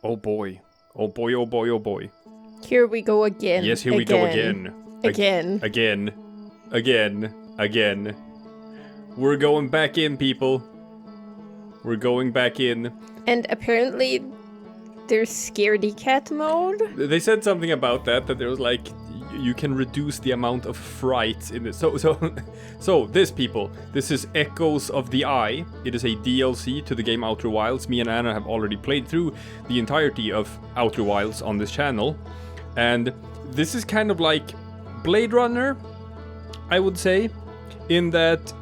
Oh boy. Oh boy, oh boy, oh boy. Here we go again. Yes, here we go again. Again. Again. We're going back in, people. We're going back in. And apparently there's scaredy cat mode. They said something about that there was like you can reduce the amount of fright in it. So this, people, this is Echoes of the Eye. It is a DLC to the game Outer Wilds. Me and Anna have already played through the entirety of Outer Wilds on this channel. And this is kind of like Blade Runner, I would say, in that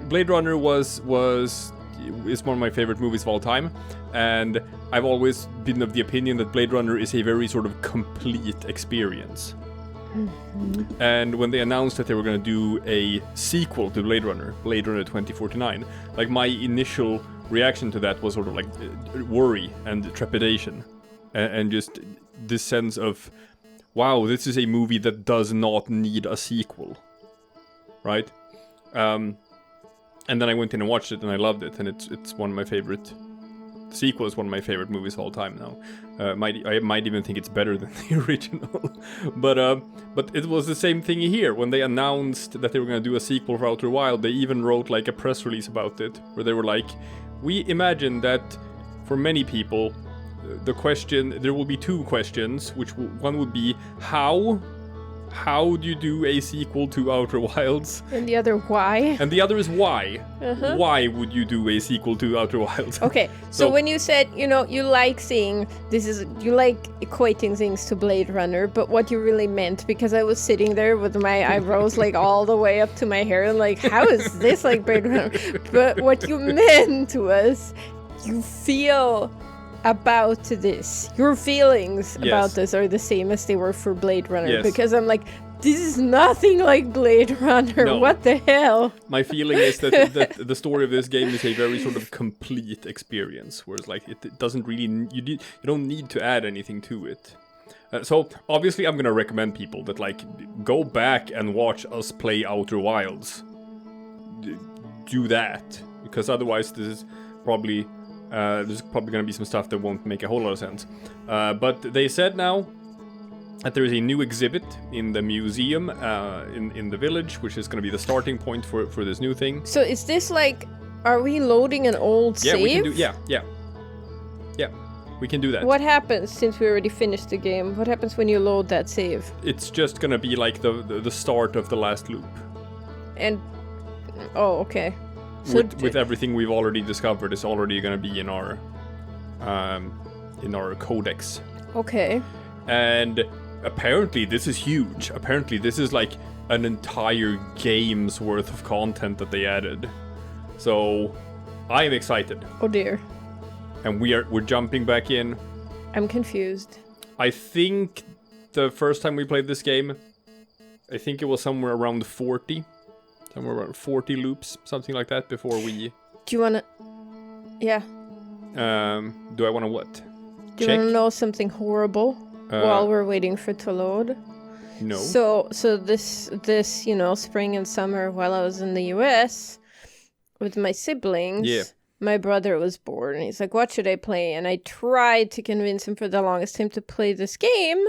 Blade Runner is one of my favorite movies of all time, and I've always been of the opinion that Blade Runner is a very sort of complete experience. Mm-hmm. And when they announced that they were going to do a sequel to Blade Runner 2049, like my initial reaction to that was sort of like worry and trepidation, and just this sense of, wow, this is a movie that does not need a sequel, right? And then I went in and watched it, and I loved it, and it's one of my favorite. The sequel is one of my favorite movies of all time now. I might even think it's better than the original. But it was the same thing here. When they announced that they were going to do a sequel for Outer Wild, they even wrote like a press release about it, where they were like, we imagine that for many people, there will be two questions, one would be how do you do a sequel to Outer Wilds? And the other, why? And the other is why. Uh-huh. Why would you do a sequel to Outer Wilds? Okay, so when you said, you like saying you like equating things to Blade Runner, but what you really meant, because I was sitting there with my eyebrows like all the way up to my hair, and like, how is this like Blade Runner? But what you meant was, you feel about this. Your feelings about this are the same as they were for Blade Runner, because I'm like, this is nothing like Blade Runner. No. What the hell? My feeling is that the story of this game is a very sort of complete experience, whereas like it doesn't really you don't need to add anything to it. So obviously I'm gonna recommend people that like go back and watch us play Outer Wilds. Do that, because otherwise there's probably going to be some stuff that won't make a whole lot of sense. But they said now that there is a new exhibit in the museum in the village, which is going to be the starting point for this new thing. So is this like, are we loading an old save? We can do, yeah, we can do that. What happens, since we already finished the game? What happens when you load that save? It's just going to be like the start of the last loop. And, oh, okay. So with everything we've already discovered, it's already going to be in our codex. Okay. And apparently this is huge. Apparently this is like an entire game's worth of content that they added. So I am excited. Oh dear. And we're jumping back in. I'm confused. I think the first time we played this game, I think it was somewhere around 40. Somewhere around 40 loops, something like that, before we... Do you wanna... Yeah. Do I wanna what? Do you wanna know something horrible while we're waiting for it to load? No. So this spring and summer, while I was in the US with my siblings, my brother was bored, and he's like, what should I play? And I tried to convince him for the longest time to play this game.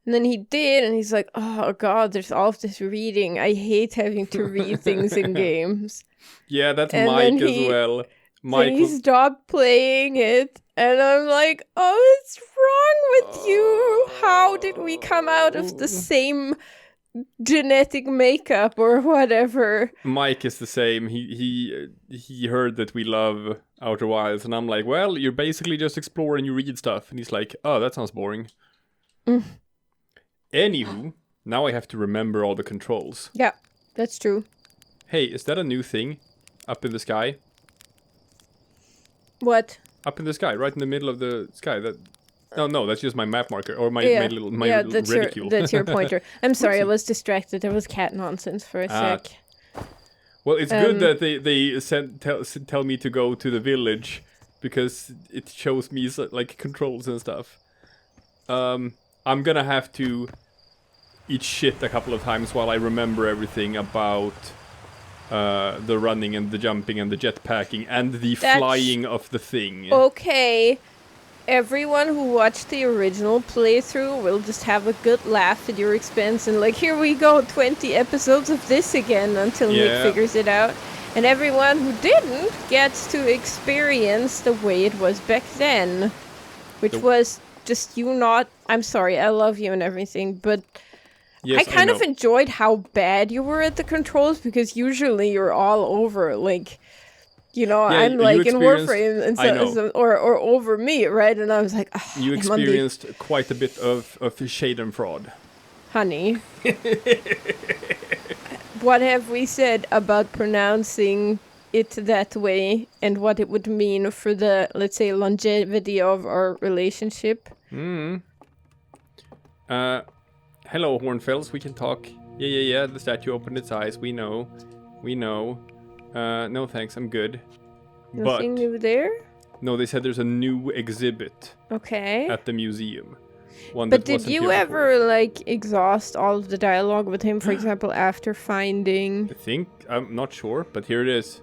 And then he did, and he's like, oh god, there's all of this reading. I hate having to read things in games. Yeah, that's and Mike as well. Mike he stopped playing it, and I'm like, oh, what's wrong with you? How did we come out of the same genetic makeup or whatever? Mike is the same. He heard that we love Outer Wilds, and I'm like, well, you're basically just exploring, you read stuff. And he's like, oh, that sounds boring. Anywho, now I have to remember all the controls. Yeah, that's true. Hey, is that a new thing? Up in the sky? What? Up in the sky, right in the middle of the sky. No, that's just my map marker, or my little reticule. That's your pointer. I'm sorry, I was distracted. There was cat nonsense for a sec. Well, it's good that they tell me to go to the village, because it shows me like controls and stuff. I'm gonna have to eat shit a couple of times while I remember everything about the running and the jumping and the jetpacking and the flying of the thing. Okay. everyone who watched the original playthrough will just have a good laugh at your expense and like, here we go, 20 episodes of this again until Nick figures it out. And everyone who didn't gets to experience the way it was back then, which was just you not... I'm sorry, I love you and everything, but I kind of enjoyed how bad you were at the controls, because usually you're all over, like... You know, I'm like in Warframe and so or over me, right? And I was like, oh, you experienced quite a bit of shade and fraud. Honey. What have we said about pronouncing it that way and what it would mean for the, let's say, longevity of our relationship? Hello, Hornfells, we can talk. Yeah, the statue opened its eyes, we know. No thanks, I'm good. Nothing new there? No, they said there's a new exhibit. Okay. At the museum. But did you ever, like, exhaust all of the dialogue with him, for example, after finding... I'm not sure, but here it is.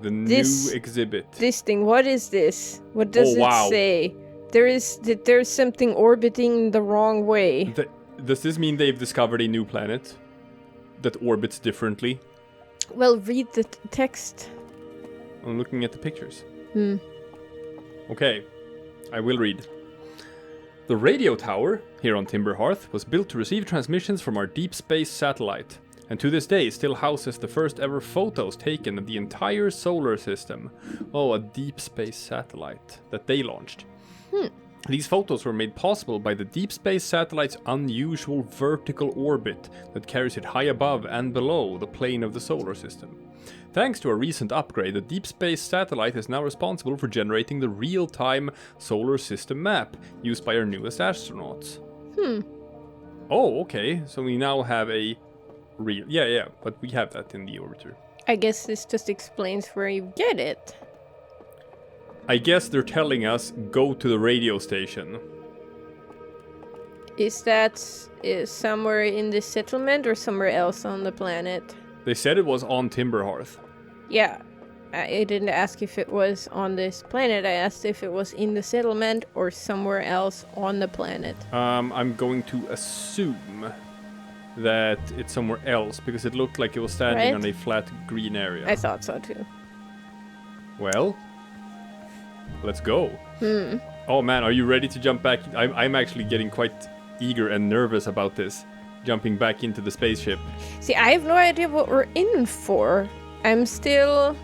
The new exhibit. This thing, what is this? What does it say? There's something orbiting the wrong way. Does this mean they've discovered a new planet that orbits differently? Well, read the text. I'm looking at the pictures. Okay, I will read. The radio tower, here on Timberhearth, was built to receive transmissions from our deep space satellite, and to this day still houses the first ever photos taken of the entire solar system. Oh, a deep space satellite that they launched. These photos were made possible by the deep space satellite's unusual vertical orbit that carries it high above and below the plane of the solar system. Thanks to a recent upgrade, the deep space satellite is now responsible for generating the real-time solar system map used by our newest astronauts. Oh, okay. So we now have a real... Yeah, but we have that in the orbiter. I guess this just explains where you get it. I guess they're telling us, go to the radio station. Is that somewhere in the settlement or somewhere else on the planet? They said it was on Timberhearth. Yeah. I didn't ask if it was on this planet. I asked if it was in the settlement or somewhere else on the planet. I'm going to assume that it's somewhere else, because it looked like it was standing on a flat green area. I thought so too. Well... let's go. Oh man, are you ready to jump back? I'm actually getting quite eager and nervous about this. Jumping back into the spaceship. See, I have no idea what we're in for. I'm still...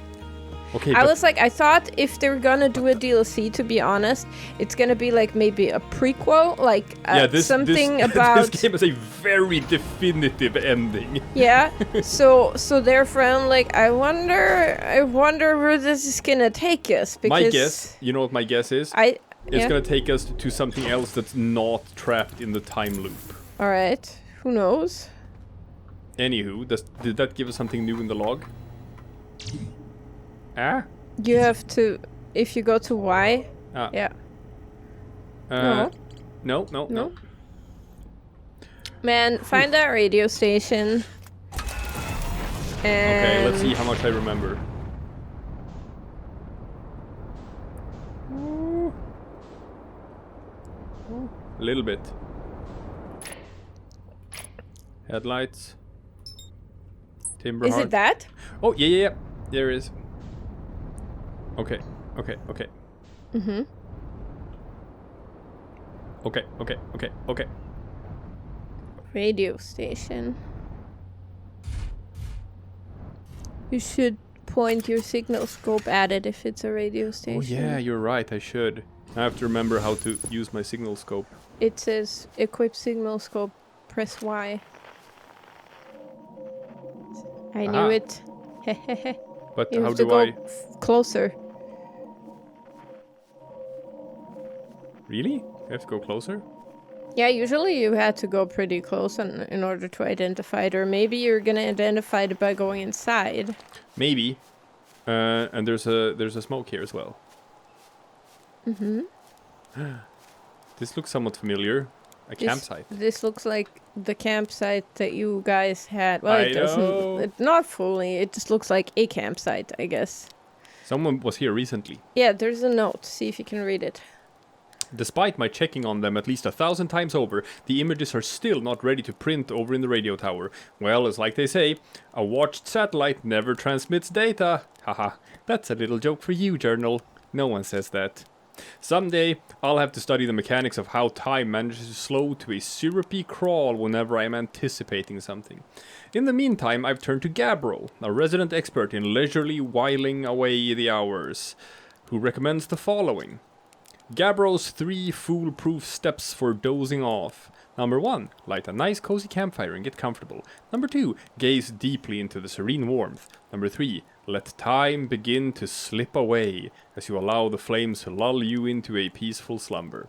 Okay, I was like, I thought if they're gonna do a DLC, to be honest, it's gonna be like maybe a prequel, like something about... This game has a very definitive ending. Yeah, so therefore I'm like, I wonder where this is gonna take us, because... My guess, you know what my guess is? It's gonna take us to something else that's not trapped in the time loop. Alright, who knows? Anywho, did that give us something new in the log? You have to, if you go to Y. Yeah. No. Man, find that radio station. Okay, let's see how much I remember. A little bit. Headlights. Timberhearth. Is it that? Oh, yeah. There is. Okay. Okay. Radio station. You should point your signal scope at it if it's a radio station. Oh yeah, you're right, I should. I have to remember how to use my signal scope. It says equip signal scope, press Y. I knew it. But you how have to do go I... closer. Really? I have to go closer? Yeah, usually you had to go pretty close in order to identify it, or maybe you're gonna identify it by going inside. Maybe. And there's a smoke here as well. This looks somewhat familiar. Campsite. This looks like the campsite that you guys had. Well, it doesn't. Not fully. It just looks like a campsite, I guess. Someone was here recently. Yeah, there's a note. See if you can read it. Despite my checking on them at least 1,000 times over, the images are still not ready to print over in the radio tower. Well, it's like they say, a watched satellite never transmits data. Haha, that's a little joke for you, Journal. No one says that. Someday, I'll have to study the mechanics of how time manages to slow to a syrupy crawl whenever I am anticipating something. In the meantime, I've turned to Gabbro, a resident expert in leisurely whiling away the hours, who recommends the following. Gabbro's 3 foolproof steps for dozing off. Number 1, light a nice cozy campfire and get comfortable. Number 2, gaze deeply into the serene warmth. Number 3, let time begin to slip away as you allow the flames to lull you into a peaceful slumber.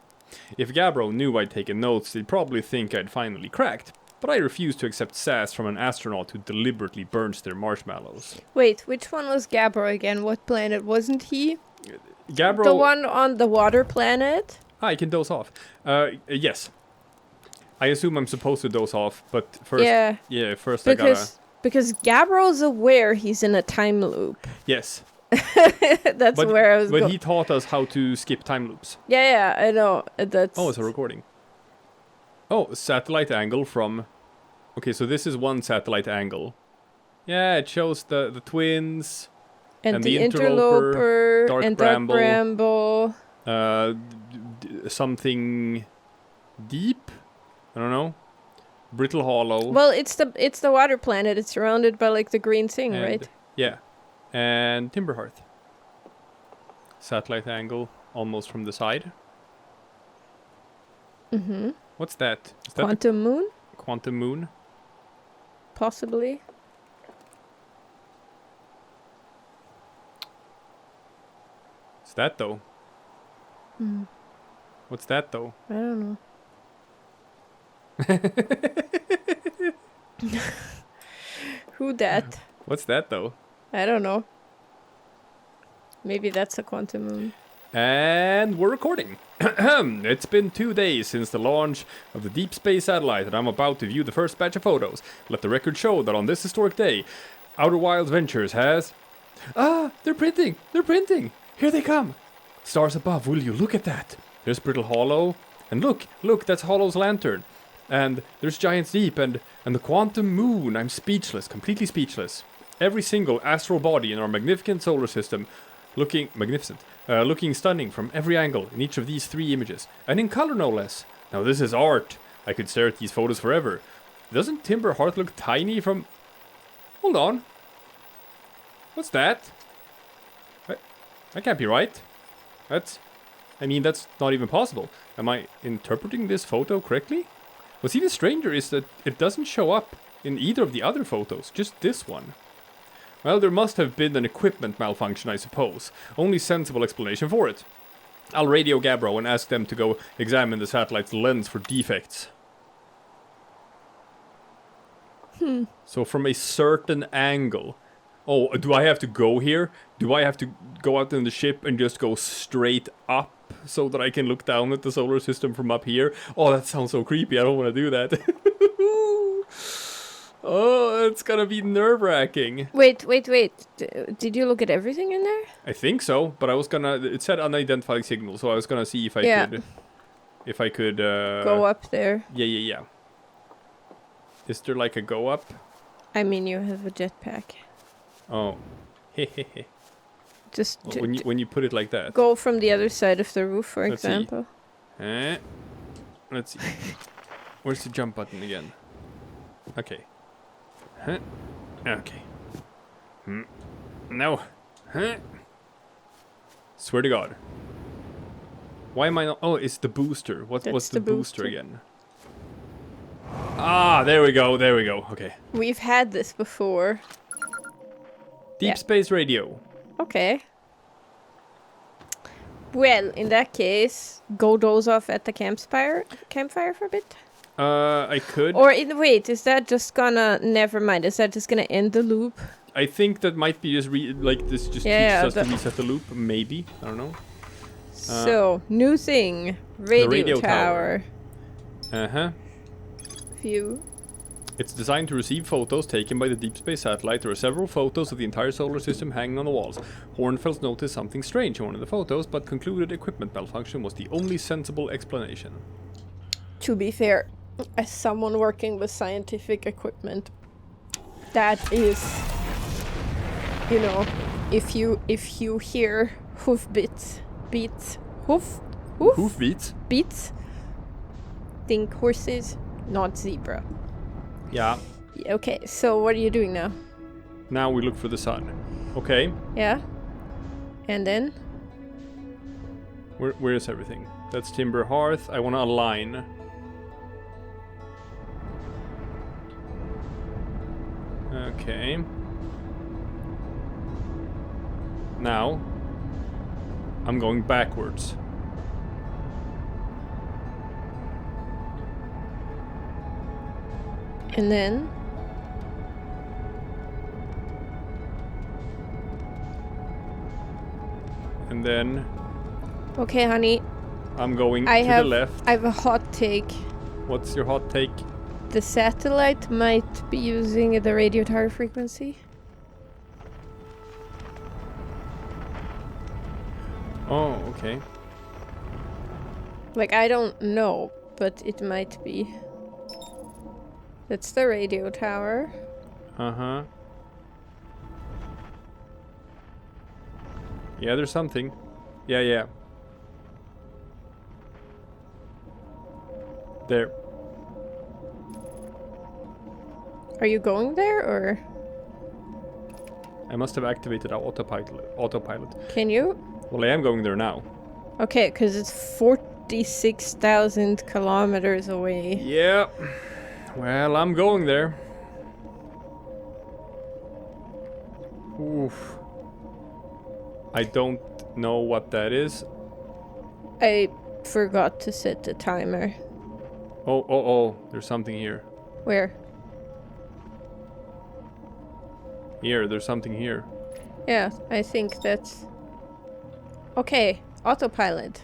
If Gabbro knew I'd taken notes, they'd probably think I'd finally cracked. But I refuse to accept sass from an astronaut who deliberately burns their marshmallows. Wait, which one was Gabbro again? What planet wasn't he? Gabbro... The one on the water planet? I can doze off. Yes. I assume I'm supposed to doze off, but first... Yeah, first because, Because Gabbro's aware he's in a time loop. Yes. That's where I was going. But he taught us how to skip time loops. Yeah, I know. That's... Oh, it's a recording. Oh, satellite angle from... Okay, so this is one satellite angle. Yeah, it shows the twins... And the interloper, Dark and Bramble, Dark Bramble. Something deep? I don't know. Brittle Hollow. Well, it's the water planet. It's surrounded by like the green thing, and, right? Yeah. And Timberhearth. Satellite angle, almost from the side. Mm-hmm. What's that? Is that Quantum moon? Quantum moon? Possibly. What's that though? Hmm. What's that though? I don't know. Who dat? What's that though? I don't know. Maybe that's a quantum moon. And we're recording. It's been 2 days since the launch of the deep space satellite, and I'm about to view the first batch of photos. Let the record show that on this historic day, Outer Wilds Ventures has... Ah, they're printing! They're printing! Here they come! Stars above, will you? Look at that! There's Brittle Hollow. And look, that's Hollow's lantern. And there's Giant's Deep and the Quantum Moon. I'm speechless, completely speechless. Every single astral body in our magnificent solar system looking magnificent, looking stunning from every angle in each of these 3 images. And in color, no less. Now this is art. I could stare at these photos forever. Doesn't Timberhearth look tiny from... Hold on. What's that? That can't be right. That's not even possible. Am I interpreting this photo correctly? What's even stranger is that it doesn't show up in either of the other photos, just this one. Well, there must have been an equipment malfunction, I suppose. Only sensible explanation for it. I'll radio Gabbro and ask them to go examine the satellite's lens for defects. So from a certain angle... Oh, do I have to go here? Do I have to go out in the ship and just go straight up so that I can look down at the solar system from up here? Oh, that sounds so creepy. I don't want to do that. Oh, it's gonna be nerve-wracking. Wait. Did you look at everything in there? I think so, but I was gonna... It said unidentified signal, so I was gonna see if I could... If I could... Go up there. Yeah. Is there like a go up? I mean, you have a jetpack. Oh. Just when you put it like that. Go from the other side of the roof, for Let's example. See. Let's see. Where's the jump button again? Okay. Okay. No. Swear to God. Why am I not... Oh, it's the booster. What's the booster again? Ah, there we go. Okay. We've had this before. Deep space radio. Okay. Well, in that case, go doze off at the campfire for a bit. I could. Or wait, is that just gonna? Never mind. Is that just gonna end the loop? I think that might be just this just teaches us to reset the loop. Maybe, I don't know. So new thing, radio tower. Uh-huh. View. It's designed to receive photos taken by the deep space satellite. There are several photos of the entire solar system hanging on the walls. Hornfels noticed something strange in one of the photos, but concluded equipment malfunction was the only sensible explanation. To be fair, as someone working with scientific equipment, that is, you know, if you hear hoof beats, think horses, not zebra. Yeah. Okay, so what are you doing now? Now we look for the sun. Okay. Yeah. And then? Where is everything? That's timber hearth. I want to align. Okay. Now, I'm going backwards. And then? And then... Okay, honey. I'm going to the left. I have a hot take. What's your hot take? The satellite might be using the radio tower frequency. Oh, okay. Like, I don't know, but it might be. That's the radio tower. Uh-huh. Yeah, there's something. Yeah. There. Are you going there, or? I must have activated our autopilot. Can you? Well, I am going there now. Okay, because it's 46,000 kilometers away. Yeah. Well, I'm going there. Oof. I don't know what that is. I forgot to set the timer. Oh. There's something here. Where? Here, there's something here. Yeah, I think that's... Okay, autopilot.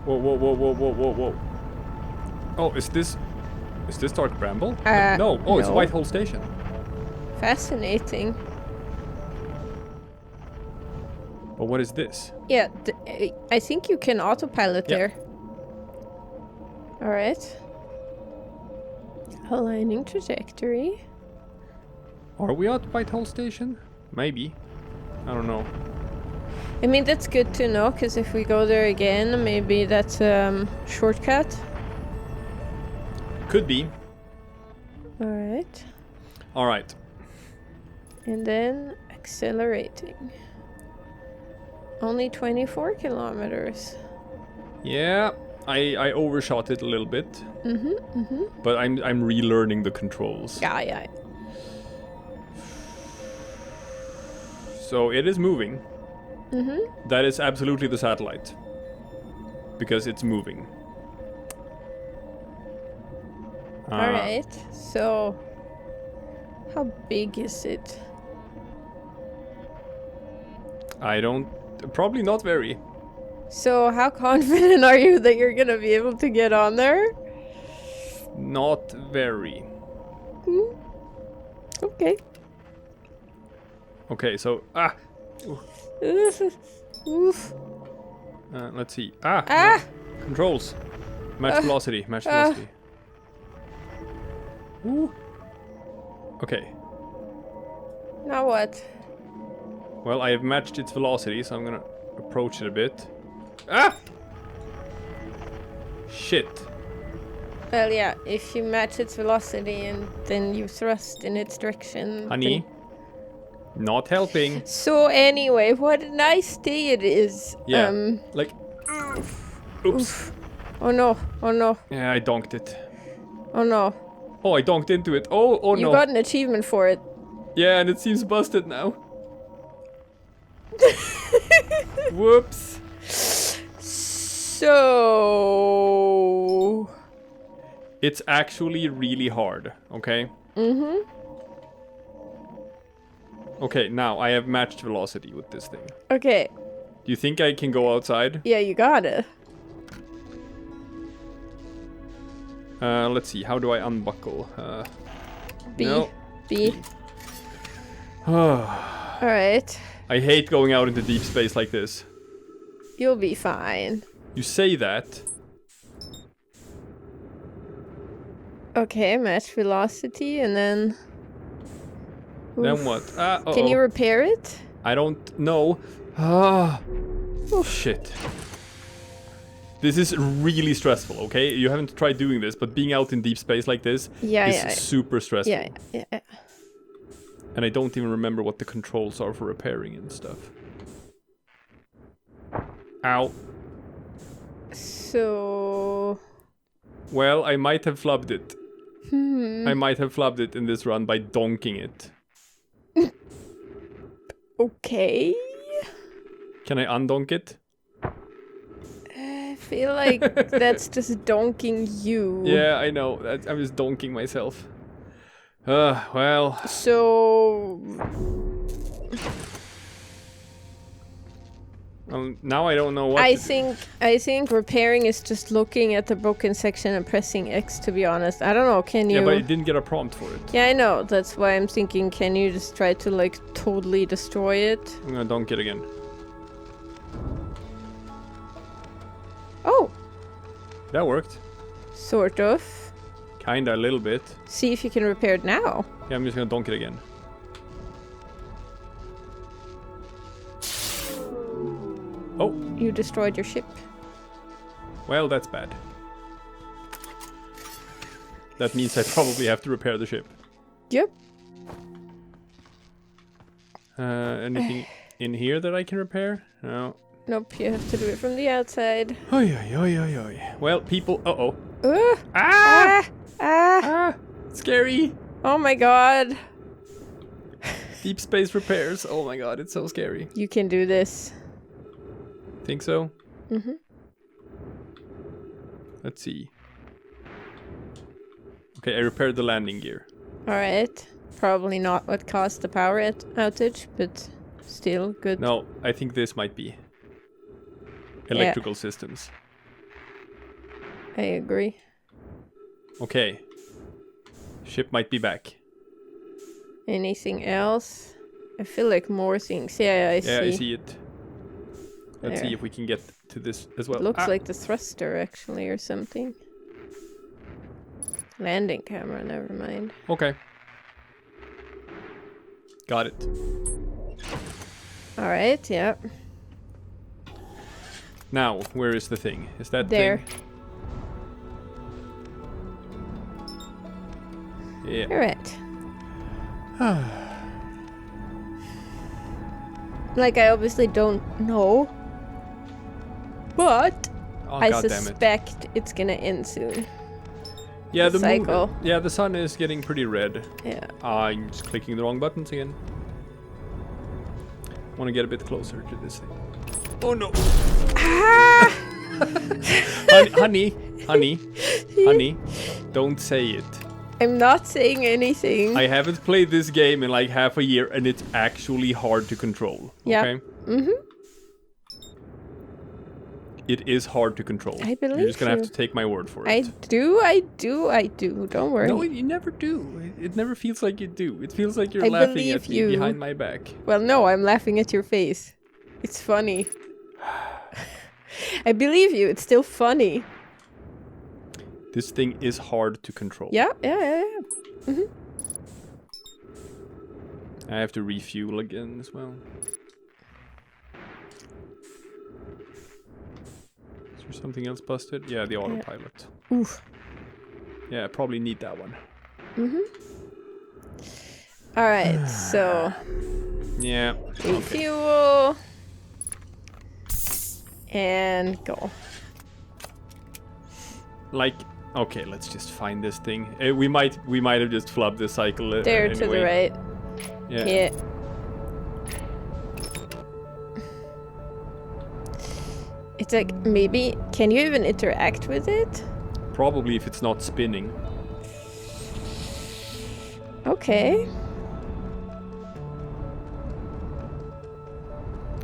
Whoa. Oh, is this Dark Bramble? No. Oh, it's no. Whitehall Station. Fascinating. But what is this? Yeah, I think you can autopilot there. Alright. Aligning trajectory. Are we at Whitehall Station? Maybe. I don't know. I mean, that's good to know, because if we go there again, maybe that's a shortcut. Could be. Alright. And then accelerating. Only 24 kilometers. Yeah, I overshot it a little bit. But I'm relearning the controls. Yeah. So it is moving. That is absolutely the satellite. Because it's moving. Alright, so how big is it? Probably not very. So how confident are you that you're gonna be able to get on there? Not very. Okay. Okay, so Oof. let's see. Ah! Controls. Match velocity. Ooh. Okay. Now what? Well, I have matched its velocity, so I'm gonna approach it a bit. Shit. Well, yeah, if you match its velocity and then you thrust in its direction. Honey. Not helping. So anyway, what a nice day it is. Yeah. Oops. Oh no. Yeah, I donked it. Oh no. Oh, I donked into it. Oh no. You got an achievement for it. Yeah, and it seems busted now. Whoops. So... It's actually really hard, okay? Okay, now I have matched velocity with this thing. Okay. Do you think I can go outside? Yeah, you got it. Let's see, how do I unbuckle? B. No. B. Alright. I hate going out into deep space like this. You'll be fine. You say that. Okay, match velocity, and then... Then what? Can you repair it? I don't know. Ah. Shit. This is really stressful, okay? You haven't tried doing this, but being out in deep space like this is super stressful. Yeah. And I don't even remember what the controls are for repairing and stuff. Ow. So... Well, I might have flubbed it. Hmm. I might have flubbed it in this run by donking it. Okay. Can I undonk it? I feel like that's just donking you. Yeah, I know. I'm just donking myself. Well... So... now I don't know what I to think repairing is just looking at the broken section and pressing X, to be honest. I don't know, can you... Yeah, but I didn't get a prompt for it. Yeah, I know. That's why I'm thinking, can you just try to, like, totally destroy it? I'm gonna donk it again. Oh! That worked. Sort of. Kinda, a little bit. See if you can repair it now. Yeah, I'm just gonna donk it again. Oh! You destroyed your ship. Well, that's bad. That means I probably have to repair the ship. Yep. Anything in here that I can repair? No. Nope, you have to do it from the outside. Oi, oi, oi, oi, oi. Well, people... Uh-oh. Ah! Scary! Oh my god. Deep space repairs. Oh my god, it's so scary. You can do this. Think so? Mm-hmm. Let's see. Okay, I repaired the landing gear. Alright. Probably not what caused the power outage, but still good. No, I think this might be. Electrical systems. I agree. Okay. Ship might be back. Anything else? I feel like more things. Yeah, I see. Yeah, I see it. Let's There. see if we can get to this as well. Looks like the thruster, actually, or something. Landing camera, never mind. Okay. Got it. Alright, yeah. Now, where is the thing? Is that There. thing? Yeah. Alright. Like, I obviously don't know. But Oh, I God damn it. suspect it's gonna end soon. Yeah, the the moon. cycle. Yeah, the sun is getting pretty red. Yeah. I'm just clicking the wrong buttons again. Want to get a bit closer to this thing. Oh no! Ah! honey, honey, don't say it. I'm not saying anything. I haven't played this game in like half a year, and it's actually hard to control. Yeah. Okay? Mm-hmm. It is hard to control. I believe You're just gonna you. have to take my word for it. I do. Don't worry. No, you never do. It never feels like you do. It feels like you're I laughing believe at me you. behind my back. Well, no, I'm laughing at your face. It's funny. I believe you. It's still funny. This thing is hard to control. Yeah. Mm-hmm. I have to refuel again as well. Is there something else busted? Yeah, the autopilot. Oof. Yeah, I probably need that one. Mm-hmm. Alright, so Yeah. Okay. refuel and go. Like, okay, let's just find this thing. We might have just flubbed this cycle. There anyway. to the right. Yeah. Yeah. It's like, maybe, can you even interact with it? Probably if it's not spinning. Okay.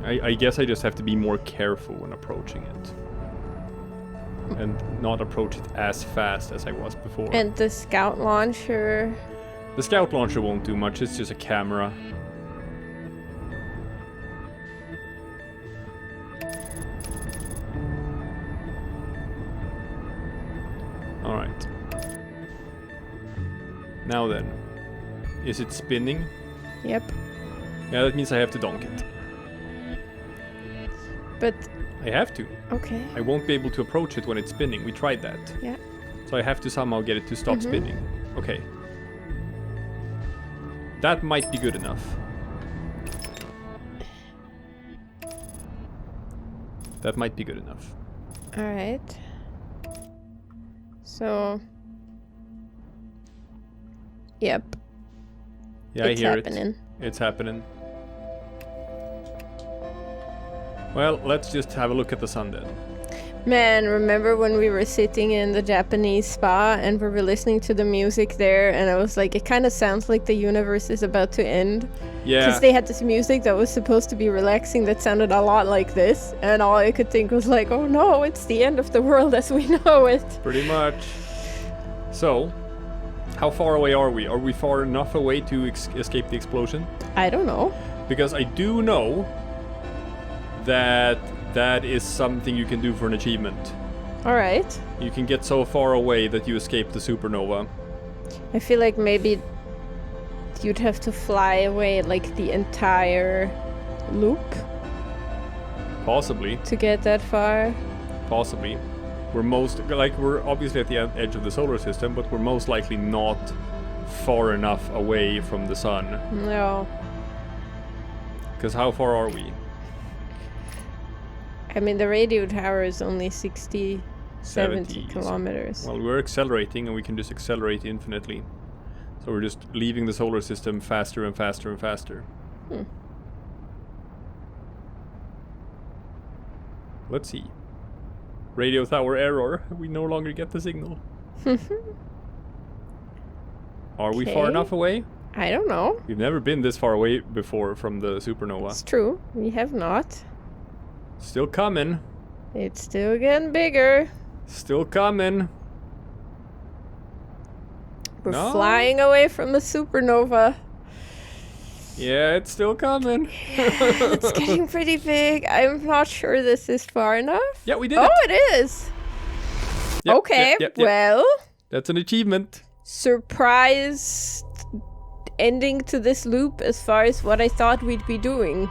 I guess I just have to be more careful when approaching it. And not approach it as fast as I was before. And the scout launcher. The scout launcher won't do much, it's just a camera. Alright. Now then. Is it spinning? Yep. Yeah, that means I have to donk it. But... I have to. Okay. I won't be able to approach it when it's spinning. We tried that. Yeah. So I have to somehow get it to stop spinning. Okay. That might be good enough. That might be good enough. Alright. So... Yep. Yeah, It's I hear happening. it. It's happening. Well, let's just have a look at the sun then. Man, remember when we were sitting in the Japanese spa and we were listening to the music there, and I was like, it kind of sounds like the universe is about to end. Yeah. Because they had this music that was supposed to be relaxing that sounded a lot like this, and all I could think was like, oh no, it's the end of the world as we know it. Pretty much. So, how far away are we? Are we far enough away to escape the explosion? I don't know. Because I do know that that is something you can do for an achievement. Alright. You can get so far away that you escape the supernova. I feel like maybe you'd have to fly away like the entire loop Possibly. to get that far. Possibly. We're obviously at the edge of the solar system, but we're most likely not far enough away from the sun. No. Because how far are we? I mean, the radio tower is only 70 kilometers. Well, we're accelerating and we can just accelerate infinitely. So we're just leaving the solar system faster and faster and faster. Let's see. Radio tower error. We no longer get the signal. Are we far Okay. enough away? I don't know. We've never been this far away before from the supernova. It's true. We have not. Still coming. It's still getting bigger. Still coming. We're No. flying away from a supernova. Yeah, it's still coming. It's getting pretty big. I'm not sure this is far enough. Yeah, we did Oh, it. it is. Yep, Okay, yep. well, That's an achievement. surprise ending to this loop as far as what I thought we'd be doing.